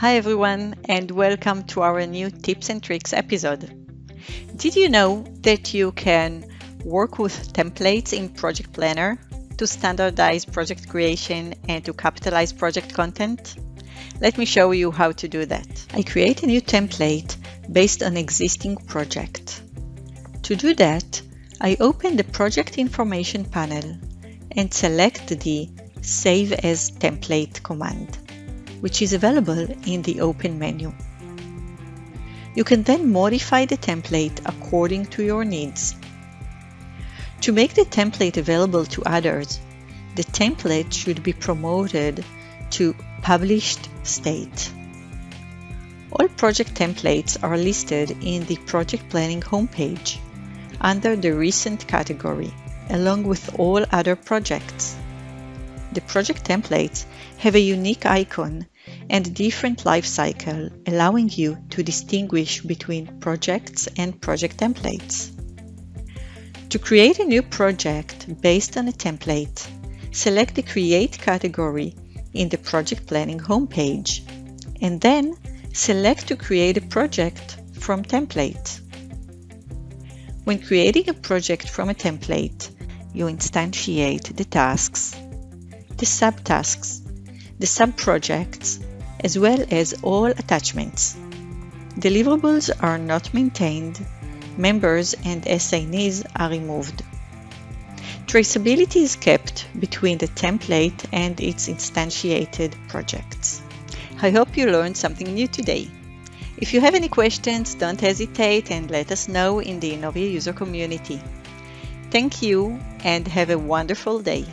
Hi everyone, and welcome to our new tips and tricks episode. Did you know that you can work with templates in Project Planner to standardize project creation and to capitalize project content? Let me show you how to do that. I create a new template based on existing project. To do that, I open the project information panel and select the Save as Template command, which is available in the Open menu. You can then modify the template according to your needs. To make the template available to others, the template should be promoted to Published State. All project templates are listed in the Project Planning homepage under the Recent category, along with all other projects. The project templates have a unique icon and different life cycle, allowing you to distinguish between projects and project templates. To create a new project based on a template, select the Create category in the Project Planning homepage, and then select to create a project from template. When creating a project from a template, you instantiate the tasks, the subtasks, the subprojects, as well as all attachments. Deliverables are not maintained, members and assignees are removed. Traceability is kept between the template and its instantiated projects. I hope you learned something new today. If you have any questions, don't hesitate and let us know in the Innovia user community. Thank you and have a wonderful day.